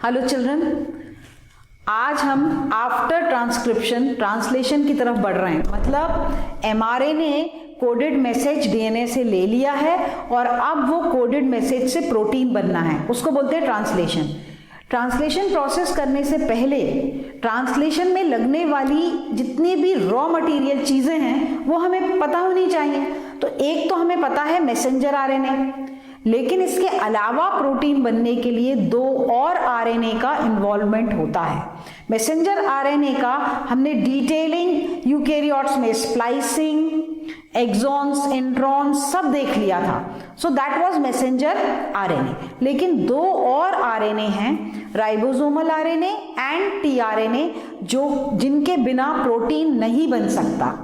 Hello children, आज हम after transcription translation की तरफ बढ़ रहे हैं। मतलब एमआरएनए कोडेड मैसेज डीएनए से ले लिया है और अब वो कोडेड मैसेज से प्रोटीन बनना है, उसको बोलते हैं ट्रांसलेशन। ट्रांसलेशन प्रोसेस करने से पहले ट्रांसलेशन में लगने वाली जितनी भी रॉ मटेरियल चीज़ें हैं वो हमें पता होनी चाहिए। तो एक तो हमें पता है मैसेंजर आरएनए, लेकिन इसके अलावा प्रोटीन बनने के लिए दो और आरएनए का इन्वॉल्वमेंट होता है। मैसेंजर आरएनए का हमने डिटेलिंग यूकैरियोट्स में स्प्लाइसिंग, एक्सॉन्स, इंट्रॉन्स सब देख लिया था। So that was messenger RNA. लेकिन दो और आरएनए हैं, राइबोसोमल आरएनए एंड टीआरएनए, जिनके बिना प्रोटीन नहीं बन सकता।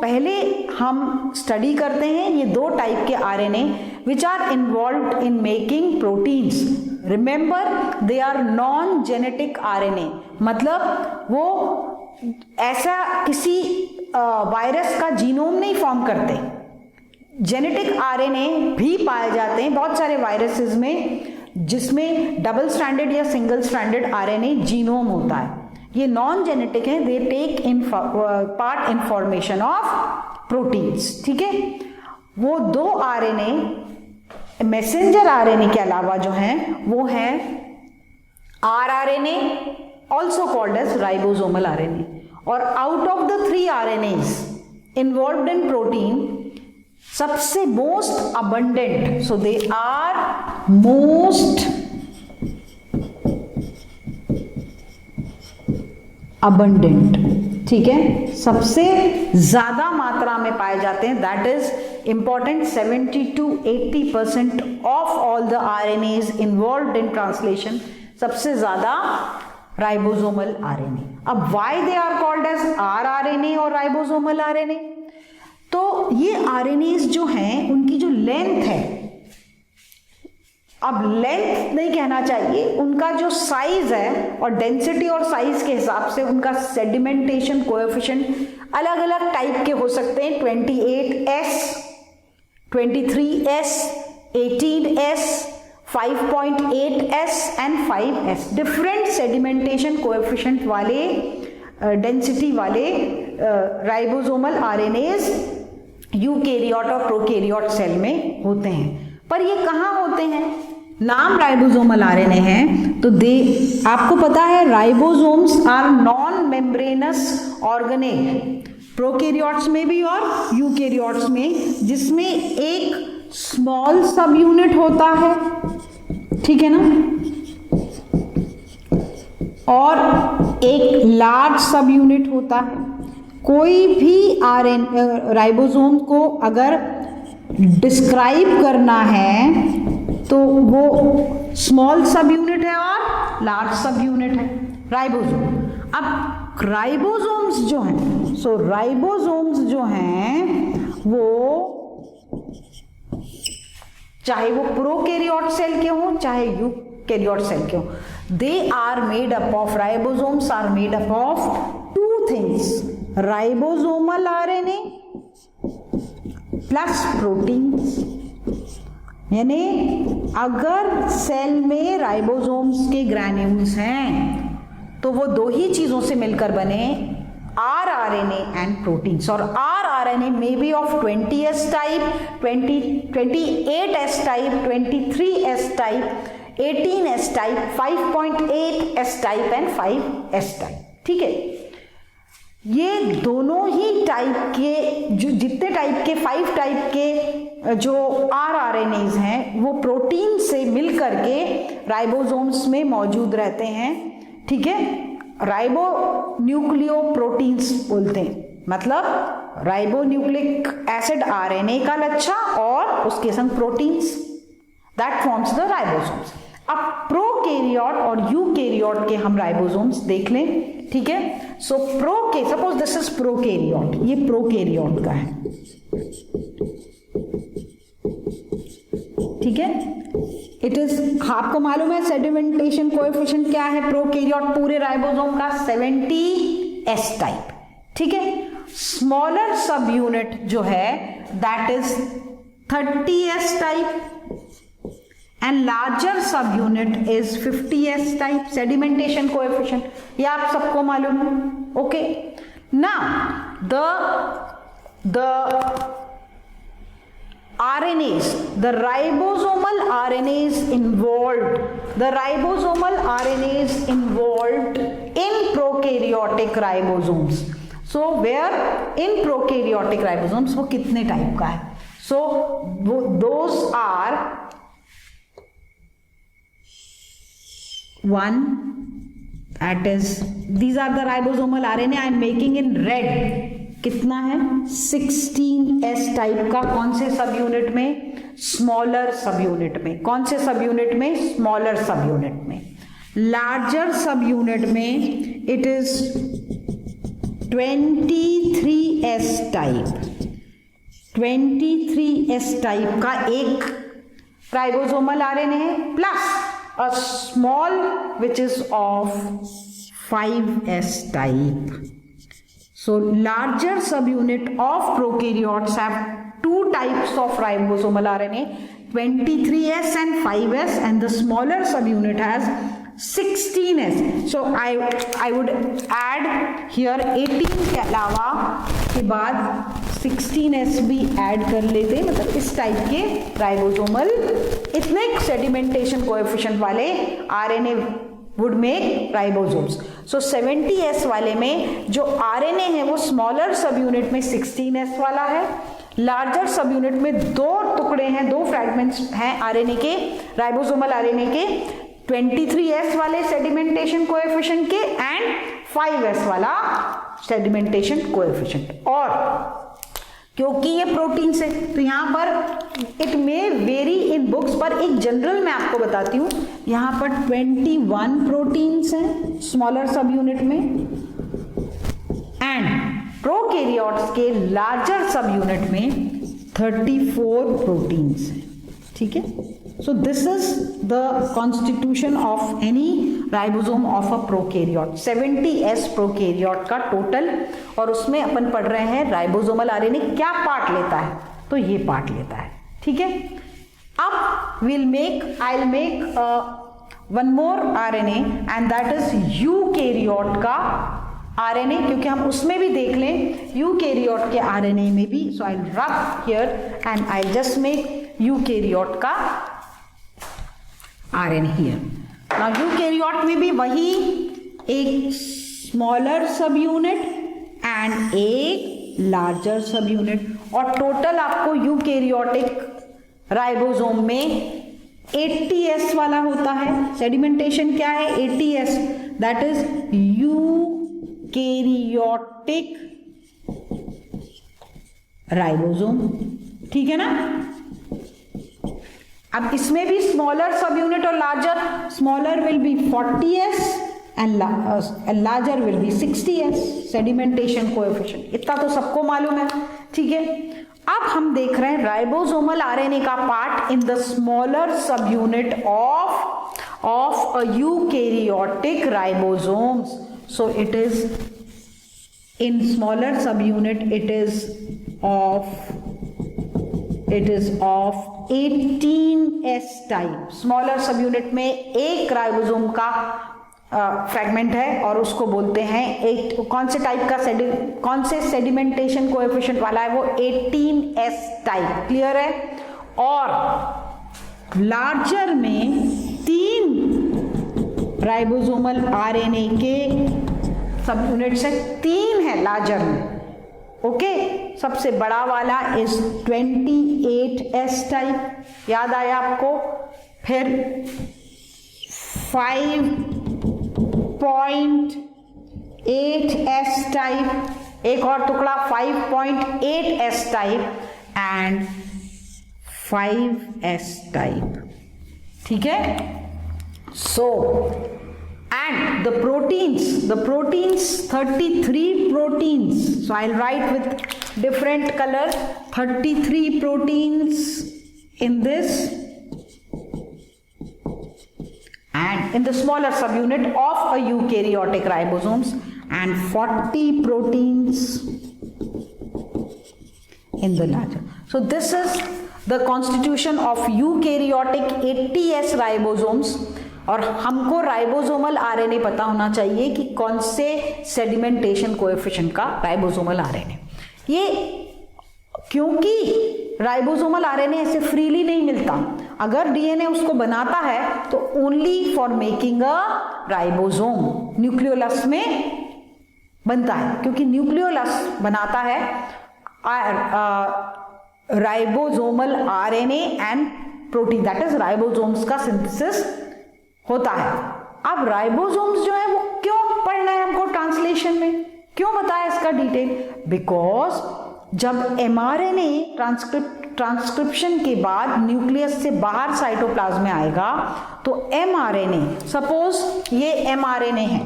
पहले हम स्टडी करते हैं ये दो टाइप के RNA which are involved in making proteins. Remember, they are non genetic RNA, मतलब वो ऐसा किसी वायरस का जीनोम नहीं फॉर्म करते। जेनेटिक आरएनए भी पाए जाते हैं बहुत सारे वायरसेस में, जिसमें डबल स्ट्रैंडेड या सिंगल स्ट्रैंडेड आरएनए जीनोम होता है। ये नॉन जेनेटिक है, they take in part information of proteins. ठीक है, वो दो आरएनए मैसेंजर आरएनए के अलावा जो हैं वो हैं rRNA, also called as ribosomal RNA. और out of the three RNAs involved in protein, सबसे most abundant, so they are most abundant, ठीक है, सबसे ज्यादा मात्रा में पाए जाते हैं। That is important, 70 to 80% of all the RNAs involved in translation, सबसे ज्यादा राइबोसोमल आरएनए। अब why they are called as rRNA और राइबोसोमल आरएनए? तो ये आरएनएज जो हैं उनकी जो लेंथ है, अब लेंथ नहीं कहना चाहिए, उनका जो साइज है और डेंसिटी और साइज के हिसाब से उनका सेडिमेंटेशन कोएफिशिएंट अलग अलग टाइप के हो सकते हैं। 28S, 23S, 18S, 5.8S and 5S, different sedimentation coefficient वाले डेंसिटी वाले राइबोसोमल आरएनएज यूकैरियोट और प्रोकैरियोट सेल में होते हैं। पर ये कहाँ होते हैं? नाम राइबोसोमल आरएनए है तो आपको पता है ribosomes are non membranous organelle, prokaryotes में भी और यूकैरियोट्स में, जिसमें एक स्मॉल सब यूनिट होता है, ठीक है ना, और एक लार्ज सब यूनिट होता है। कोई भी राइबोसोम को अगर डिस्क्राइब करना है तो वो स्मॉल सब यूनिट है और लार्ज सब यूनिट है राइबोसोम। अब राइबोसोम्स जो हैं, राइबोसोम्स जो हैं वो चाहे वो प्रोकैरियोट सेल के हों चाहे यूकैरियोट सेल के हों, they are made up of, ribosomes are made up of two things, ribosomal RNA plus proteins. यानी अगर सेल में राइबोसोम्स के ग्रैन्यूल्स हैं तो वो दो ही चीजों से मिलकर बने, आरआरएनए एंड प्रोटीन्स। और rRNA may be of 20S type, 28S type, 23S type, 18S type, 5.8S type and 5S type. ठीक है, ये दोनों ही टाइप के जो जितने टाइप के 5 टाइप के जो आरआरएनएज हैं वो प्रोटीन से मिलकर के राइबोसोम्स में मौजूद रहते हैं। ठीक है, राइबो न्यूक्लियोप्रोटीन्स बोलते हैं, मतलब राइबोन्यूक्लिक एसिड आरएनए का लच्छा और उसके संग proteins, that forms the ribosomes. अब प्रोकैरियोट और यूकैरियोट के हम राइबोसोम्स देख लें। ठीक है, सपोज दिस इज प्रोकैरियोट, ये प्रोकैरियोट का है। ठीक है, इट इज, आपको मालूम है सेडिमेंटेशन कोएफिशिएंट क्या है प्रोकैरियोट पूरे राइबोसोम का? 70S type. ठीक है, स्मॉलर सब यूनिट जो है that is 30S type and larger subunit is 50s type sedimentation coefficient. ये आप सबको मालूम है. Okay. Now the RNAs, the ribosomal RNAs involved in prokaryotic ribosomes. So where in prokaryotic ribosomes वो कितने टाइप का है? So those are one, that is these are the ribosomal RNA I am making in red. कितना है? 16s type का. कौन से सब यूनिट में? स्मॉलर सब यूनिट में. कौन से सब यूनिट में? स्मॉलर सब यूनिट में. लार्जर सब यूनिट में it is 23s type. 23s type का एक राइबोसोमल आरएनए है plus a small which is of 5s type. So larger subunit of prokaryotes have two types of ribosomal RNA, 23s and 5s, and the smaller subunit has 16s. So I would add here 18 के अलावा के बाद 16s भी add कर लेते, मतलब इस type के राइबोसोमल इतने सेडिमेंटेशन कोएफिशिएंट वाले RNA would make ribosomes. So 70s वाले में जो RNA है वो स्मॉलर सब यूनिट में 16s वाला है, लार्जर सब यूनिट में दो टुकड़े हैं, दो फ्रैगमेंट्स हैं RNA के, राइबोसोमल RNA के, 23s वाले सेडिमेंटेशन कोएफिशिएंट के एंड 5s वाला सेडिमेंटेशन कोएफिशिएंट. और क्योंकि ये प्रोटीन से तो यहाँ पर it may very in books, पर एक जनरल मैं आपको बताती हूँ. यहाँ पर 21 प्रोटीन्स हैं स्मॉलर सब यूनिट में एंड प्रोकैरियोट्स के लार्जर सब यूनिट में 34 प्रोटीन्स हैं. ठीक है. So this is the constitution of any ribosome of a prokaryote. 70s prokaryote का टोटल, और उसमें अपन पढ़ रहे हैं राइबोसोमल आरएनए क्या पार्ट लेता है, तो ये पार्ट लेता है. ठीक है. अब I will make one more RNA and that is eukaryote का आरएनए, क्योंकि हम उसमें भी देख लें यूकैरियोट के आरएनए में भी. So I will rub here and I just make eukaryote का आरएनए हियर. नाउ यूकैरियोट में भी वही एक स्मॉलर सब यूनिट एंड एक लार्जर सब यूनिट, और टोटल आपको यूकैरियोटिक राइबोसोम में 80s वाला होता है. सेडिमेंटेशन क्या है? 80s. That is eukaryotic ribosome. ठीक है ना. अब इसमें भी स्मॉलर सब यूनिट और larger. Smaller will be 40s and larger will be 60s sedimentation coefficient. इतना तो सबको मालूम है. ठीक है. अब हम देख रहे हैं राइबोसोमल आरएनए का पार्ट इन द स्मॉलर सब unit of a eukaryotic ribosomes. So it is in smaller सब unit it is of 18s type. Smaller सब यूनिट में एक राइबोसोम का फ्रैगमेंट है और उसको बोलते हैं कौन से टाइप का कौन से सेडिमेंटेशन कोएफिशिएंट वाला है वो 18s टाइप. क्लियर है. और लार्जर में 3 राइबोसोमल आरएनए के सब यूनिट से 3 है लार्जर में. ओके. सबसे बड़ा वाला इज 28s टाइप. याद आया आपको. फिर 5.8s टाइप, एक और टुकड़ा 5.8s type and 5s type. ठीक है. सो and the proteins 33 proteins. So I'll write with different color 33 proteins in this, and in the smaller subunit of a eukaryotic ribosomes, and 40 proteins in the larger. So this is the constitution of eukaryotic 80S ribosomes, और हमको ribosomal RNA पता होना चाहिए कि कौन से sedimentation coefficient का ribosomal RNA. ये क्योंकि राइबोसोमल आरएनए ऐसे फ्रीली नहीं मिलता, अगर डीएनए उसको बनाता है तो only for making a ribosome nucleolus में बनता है, क्योंकि न्यूक्लियोलस बनाता है ribosomal RNA and protein, that is ribosomes का सिंथेसिस होता है। अब राइबोसोम्स जो है वो क्यों पढ़ना है हमको ट्रांसलेशन में, क्यों बताया इसका डिटेल? बिकॉज जब एमआरएनए ट्रांसक्रिप्शन के बाद न्यूक्लियस से बाहर साइटोप्लाज्म में आएगा तो एमआरएनए, सपोज ये एमआरएनए है,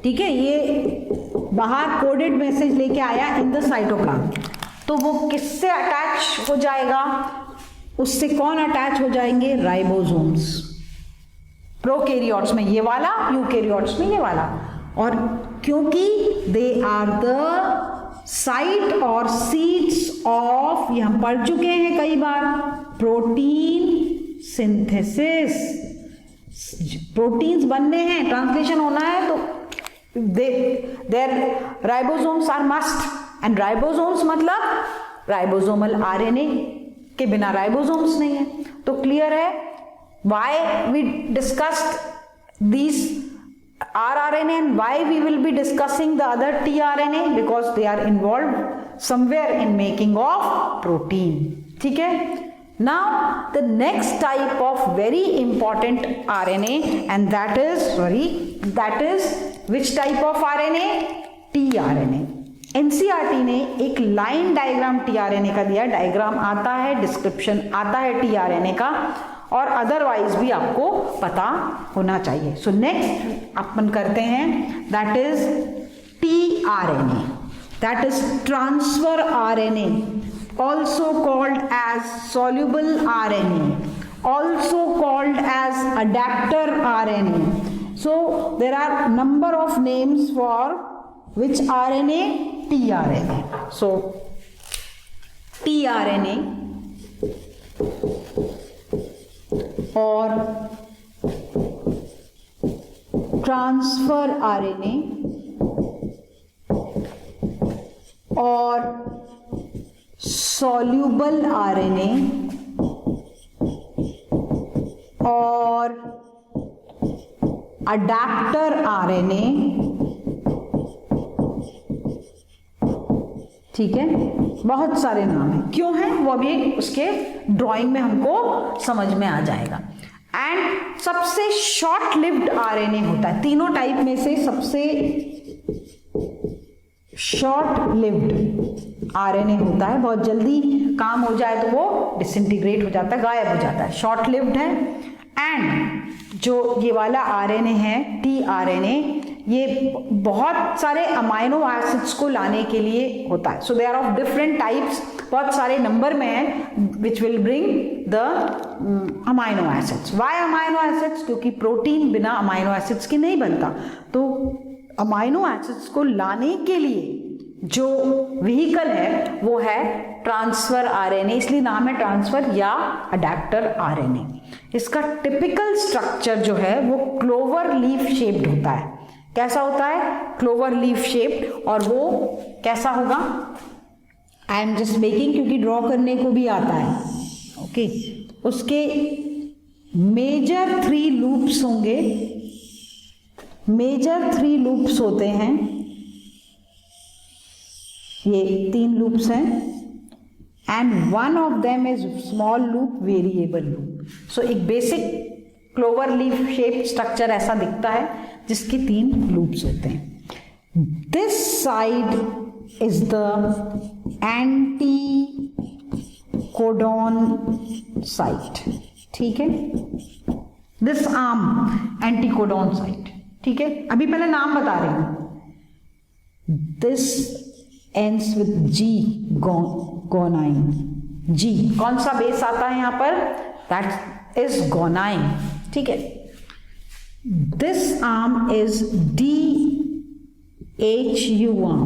ठीक है, ये बाहर कोडेड मैसेज लेके आया इन द साइटोप्लाज्म, तो वो किससे अटैच हो जाएगा? उससे कौन अटैच हो जाएंगे? राइबोसोम्स। प्रोकैरियोट्स में ये वाला, यूकैरियोट्स में ये वाला। और क्योंकि दे आर द साइट और सीट्स ऑफ, ये हम पढ़ चुके हैं कई बार, प्रोटीन सिंथेसिस। प्रोटीन्स बनने हैं, ट्रांसलेशन होना है, तो there ribosomes are must, and ribosomes मतलब राइबोसोमल आरएनए के बिना राइबोसोम्स नहीं है। तो क्लियर है why we discussed these rRNA and why we will be discussing the other tRNA, because they are involved somewhere in making of protein. ठीक है? Now the next type of very important RNA, and that is which type of RNA? tRNA. NCERT ने एक line diagram tRNA का दिया, diagram आता है, description आता है tRNA का, और अदरवाइज भी आपको पता होना चाहिए। सो नेक्स्ट अपन करते हैं, that is tRNA, that is transfer RNA, also called as soluble RNA, also called as adapter RNA. So there are number of names for which RNA? tRNA. So tRNA और transfer RNA और soluble RNA और adapter RNA, ठीक है, बहुत सारे नाम हैं। क्यों हैं वो अभी उसके ड्राइंग में हमको समझ में आ जाएगा। एंड सबसे शॉर्ट लिव्ड आरएनए होता है, तीनों टाइप में से सबसे शॉर्ट लिव्ड आरएनए होता है, बहुत जल्दी काम हो जाए तो वो डिसइंटीग्रेट हो जाता है, गायब हो जाता है, शॉर्ट लिव्ड है। एंड जो ये वाला आरएनए है tRNA, ये बहुत सारे अमाइनो एसिड्स को लाने के लिए होता है। So they are of different types, बहुत सारे नंबर में है, which will bring the amino acids. Why amino acids? क्योंकि प्रोटीन बिना अमाइनो एसिड्स के नहीं बनता, तो अमाइनो एसिड्स को लाने के लिए जो व्हीकल है वो है ट्रांसफर आरएनए, इसलिए नाम है ट्रांसफर या अडैप्टर आरएनए। इसका टिपिकल स्ट्रक्चर जो है वो क्लोवर लीफ शेप्ड होता है। कैसा होता है? Clover leaf shaped. और वो कैसा होगा? आई एम जस्ट मेकिंग, क्योंकि ड्रॉ करने को भी आता है। ओके, उसके मेजर 3 लूप्स होंगे, मेजर 3 लूप्स होते हैं, ये 3 लूप्स हैं, and one of them is small loop, variable loop. So एक basic clover leaf shape structure ऐसा दिखता है जिसके 3 लूप्स होते हैं। This side is the anticodon site, ठीक है, this arm anticodon site, ठीक है। अभी पहले नाम बता रही हूं। This ends with G, guanine. G कौन सा बेस आता है यहां पर? दैट इज गोनाइन, ठीक है। This arm is DHU arm.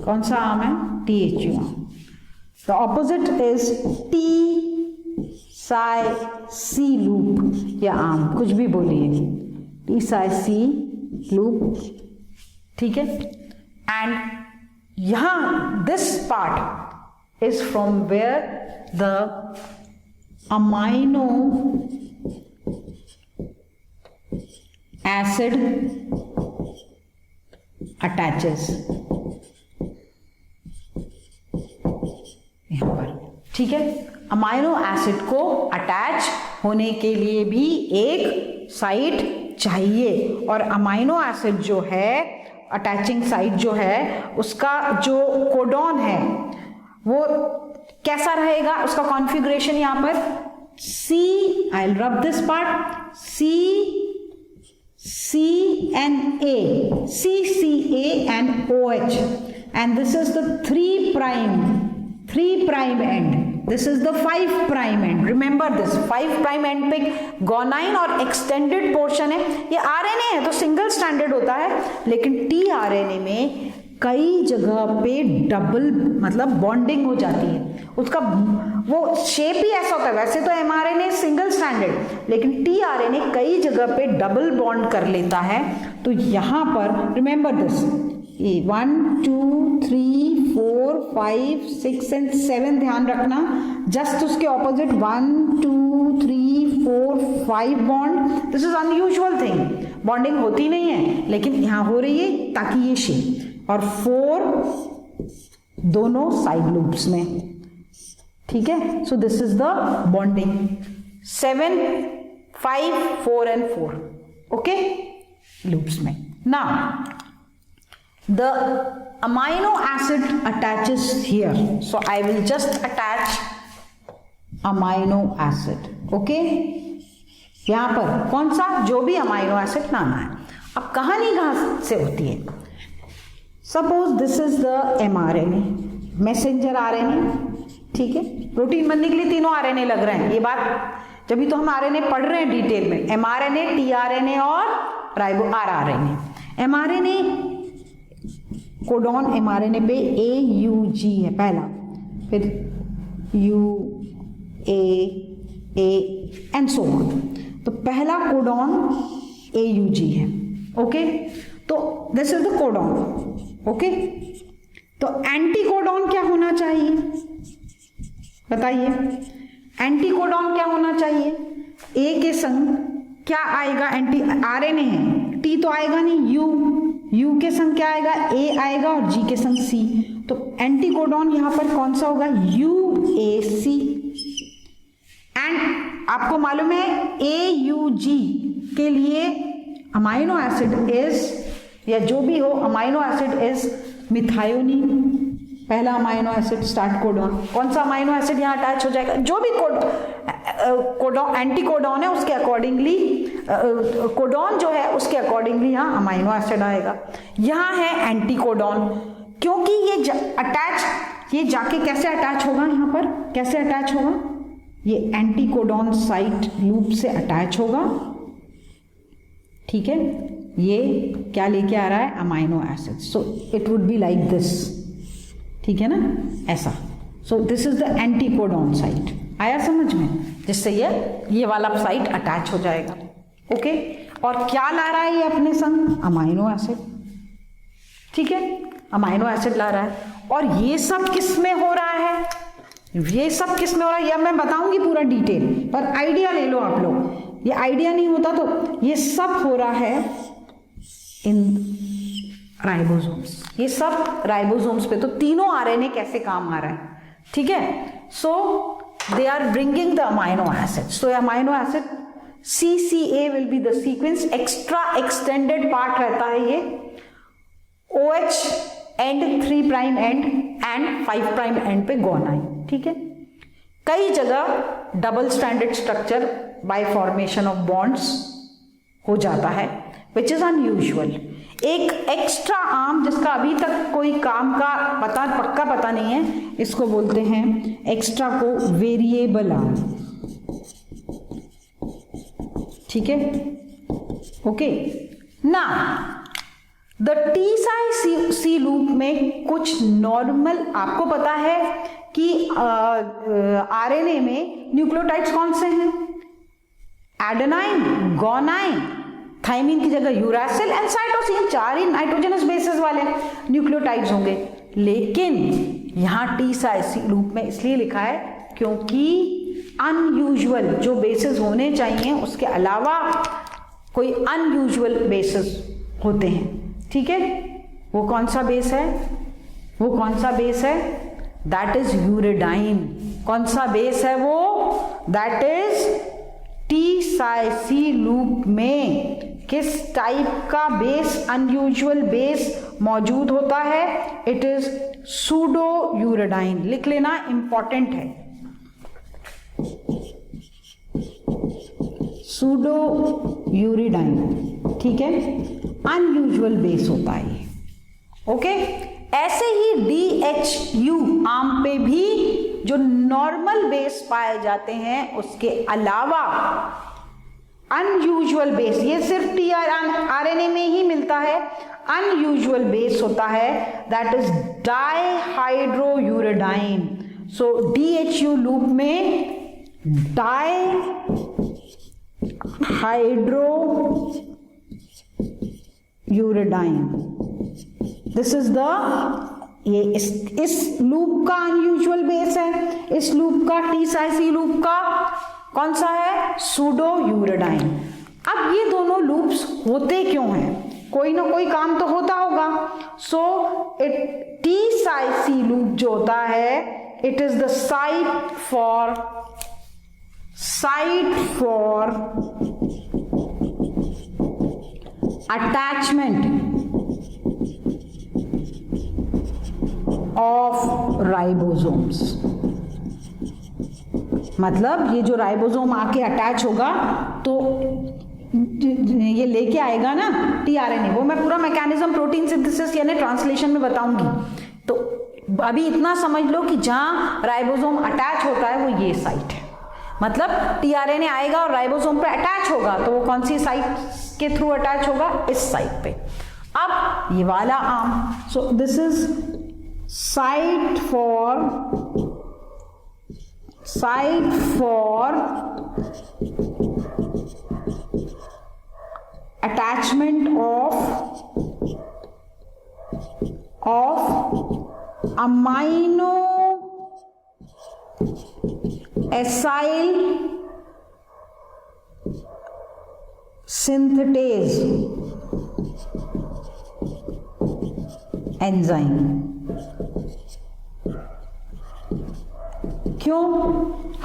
कौन सा आर्म है? DHU arm. The opposite is T psi C loop या आर्म, कुछ भी बोलिए, टी साई सी लूप, ठीक है। एंड यहां this part is from where the amino acid attaches, यहां पर, ठीक है। अमाइनो एसिड को अटैच होने के लिए भी एक साइट चाहिए, और अमाइनो एसिड जो है, अटैचिंग साइट जो है, उसका जो कोडॉन है वो कैसा रहेगा, उसका कॉन्फ़िगरेशन यहां पर see, I will rub this part, CCA and OH, and this is the 3' end, this is the 5' end, remember this 5' end पे guanine और extended portion है, ये RNA है तो सिंगल स्ट्रैंडेड होता है, लेकिन tRNA में कई जगह पे डबल मतलब बॉन्डिंग हो जाती है, उसका वो शेप ही ऐसा होता है। वैसे तो mRNA सिंगल स्ट्रैंडेड, लेकिन tRNA कई जगह पे डबल बॉन्ड कर लेता है। तो यहां पर रिमेंबर दिस, 1 2 3 4 5 6 एंड 7 ध्यान रखना, जस्ट उसके opposite 1 2 3 4 5 bond, this is unusual thing, bonding होती नहीं है लेकिन यहां हो रही है ताकि ये शेप, और 4 दोनों साइड लूप्स में, ठीक है। So this is the bonding 7 5 4 and 4, okay, loops में। Now the amino acid attaches here, so I will just attach amino acid, okay। यहां पर कौन सा, जो भी अमाइनो एसिड लाना है। अब कहानी कहां से होती है, suppose this is the mRNA, messenger RNA, ठीक है। प्रोटीन बनने के लिए तीनों RNA लग रहे हैं, ये बात जब भी तो हम RNA पढ़ रहे हैं डिटेल में, mRNA, tRNA और rRNA। mRNA कोडॉन mRNA पे AUG है पहला, फिर U A and so on, तो पहला कोडॉन AUG है, ओके। तो this is the codon, okay. तो एंटी कोडॉन क्या होना चाहिए बताइए, एंटी कोडॉन क्या होना चाहिए, ए के संग क्या आएगा, एंटी RNA है, T तो आएगा नहीं, U के संग क्या आएगा, A आएगा, और G के संग C, तो एंटी कोडॉन यहां पर कौन सा होगा, UAC। एंड आपको मालूम है AUG के लिए अमाइनो एसिड इज, या जो भी हो अमाइनो एसिड इज मिथायोनिन, पहला अमाइनो एसिड स्टार्ट कोडॉन, कौन सा अमाइनो एसिड यहाँ अटैच हो जाएगा, जो भी कोडॉन एंटी कोडॉन है उसके अकॉर्डिंगली, कोडॉन जो है उसके अकॉर्डिंगली यहाँ अमाइनो एसिड आएगा। यहाँ है एंटी कोडॉन, क्योंकि ये अटैच, ये जाके कैसे अटैच होगा, यहाँ पर कैसे अटैच होगा, ये एंटी कोडॉन साइट लूप से अटैच होगा, ठीक है। ये क्या लेके आ रहा है, amino acid, so it would be like this, ठीक है ना, ऐसा। सो this is the anticodon site, आया समझ में, जिससे ये वाला साइट अटैच हो जाएगा, ओके। और क्या ला रहा है ये अपने संग, अमाइनो एसिड, ठीक है, अमाइनो एसिड ला रहा है। और ये सब किस में हो रहा है, ये सब किस में हो रहा है, यह मैं बताऊंगी पूरा डिटेल, पर आइडिया ले लो आप लोग, ये आइडिया नहीं होता तो ये सब हो रहा है इन राइबोसोम्स, ये सब राइबोसोम्स पे। तो तीनों RNA कैसे काम आ रहा है, ठीक है। So they are bringing the amino acid, so amino acid CCA will be the sequence, extra extended part रहता है ये, OH end 3' end and 5' end पे गुआनाइन, ठीक है। कई जगह double stranded structure by formation of bonds हो जाता है, विच इज अनयूजुअल। एक एक्स्ट्रा आर्म जिसका अभी तक कोई काम का पक्का पता नहीं है, इसको बोलते हैं एक्स्ट्रा को वेरिएबल आर्म, ठीक है, ओके। ना द टी सी लूप में कुछ नॉर्मल, आपको पता है कि आरएनए में न्यूक्लियोटाइड्स कौन से हैं? एडेनाइन, गुआनाइन, थाइमिन की जगह uracil and cytosine, 4 he nitrogenous bases वाले न्यूक्लियोटाइड्स होंगे। लेकिन यहां टी सी लूप में इसलिए लिखा है क्योंकि अनयूजुअल जो बेसेस होने चाहिए उसके अलावा कोई अनयूजुअल बेसेस होते हैं। ठीक है, वो कौन सा बेस है? वो कौन सा बेस है? That is uridine. कौन सा बेस है वो? That is T C loop में किस टाइप का बेस, अनयूजुअल बेस मौजूद होता है? It is pseudouridine. लिख लेना, इंपॉर्टेंट है। सूडो यूरेडाइन, ठीक है, अनयूजुअल बेस होता है ये। ओके, ऐसे ही DHU आम पे भी जो नॉर्मल बेस पाए जाते हैं उसके अलावा अनयूजुअल बेस, ये सिर्फ tRNA में ही मिलता है। अनयूजुअल बेस होता है that is dihydrouridine. So DHU loop में डाइहाइड्रोयूरेडाइन, दिस इज द, ये इस लूप का अनयूजुअल बेस है। इस लूप का, टी सी लूप का कौन सा है? सूडो यूरेडाइन। अब ये दोनों लूप्स होते क्यों हैं? कोई ना कोई काम तो होता होगा। सो टी सी लूप जो होता है, it is the site for attachment of ribosomes. मतलब ये जो राइबोसोम आके अटैच होगा तो ये लेके आएगा ना tRNA, वो मैं पूरा मैकेनिज्म प्रोटीन सिंथेसिस यानी ट्रांसलेशन में बताऊंगी। तो अभी इतना समझ लो कि जहां राइबोसोम अटैच होता है वो ये साइट है। मतलब tRNA आएगा और राइबोसोम पे अटैच होगा तो वो कौन सी साइट के थ्रू अटैच होगा? इस साइट पे। अब ये वाला arm, so this is site for attachment of amino acyl synthetase enzyme. क्यों?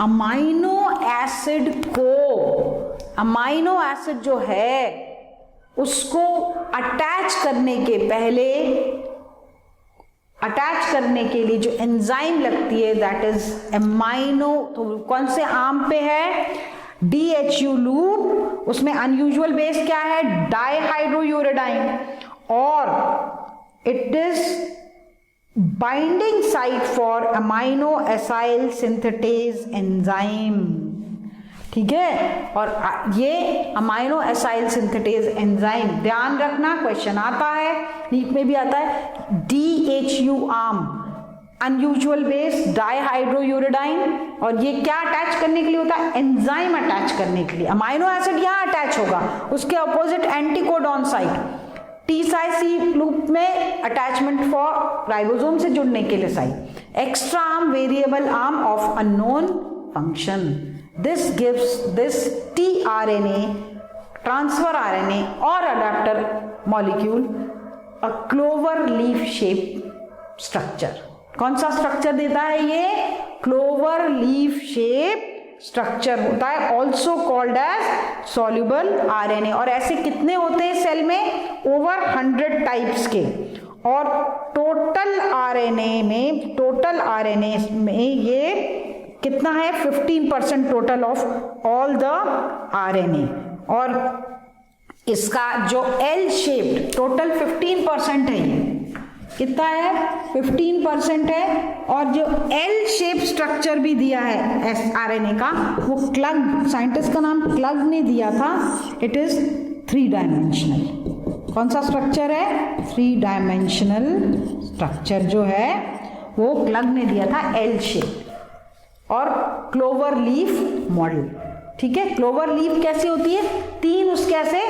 अमाइनो एसिड जो है उसको अटैच करने के लिए जो एंजाइम लगती है दैट इज अमाइनो। तो कौन से आर्म पे है? DHU लूप, उसमें अनयूजुअल बेस क्या है? डाइहाइड्रोयूरेडाइन, और it is binding site for amino acyl synthetase enzyme. ठीक है, और ये अमाइनो एसाइल सिंथेटेज एंजाइम, ध्यान रखना क्वेश्चन आता है, नीट में भी आता है। DHU आर्म अनयूजुअल बेस डाइहाइड्रोयूरेडाइन, और ये क्या अटैच करने के लिए होता है? एंजाइम अटैच करने के लिए। अमाइनो एसिड यहां अटैच होगा, उसके opposite anticodon site. T C loop में अटैचमेंट फॉर राइबोसोम से जुड़ने के लिए site. Extra arm, variable arm of unknown function. This gives this tRNA, transfer RNA or adapter molecule a clover leaf shape structure. कौन सा structure देता है ये? क्लोवर लीफ शेप स्ट्रक्चर होता है, also called as soluble RNA। और ऐसे कितने होते हैं सेल में? ओवर 100 टाइप्स के। और टोटल RNA में ये कितना है? 15% total of all the RNA। और इसका जो L शेप्ड टोटल 15% है, ये कितना है? 15% है। और जो L शेप स्ट्रक्चर भी दिया है RNA का, वो क्लग, साइंटिस्ट का नाम क्लग ने दिया था। It is 3 dimensional. कौन सा स्ट्रक्चर है? 3 डायमेंशनल स्ट्रक्चर जो है वो क्लग ने दिया था एल शेप और क्लोवर लीफ मॉडल। ठीक है, क्लोवर लीफ कैसी होती है? 3 उसके ऐसे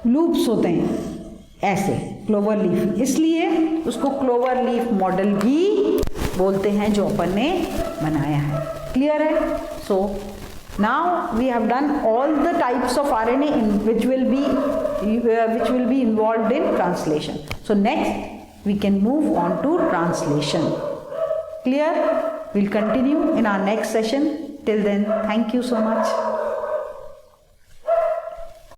लूप्स होते हैं ऐसे, क्लोवर लीफ, इसलिए उसको क्लोवर लीफ मॉडल भी बोलते हैं जो अपन ने बनाया है। क्लियर है? So now we have done all the types of RNA which will be involved in translation. So next we can move on to translation. Clear? We'll continue in our next session. Till then, thank you so much.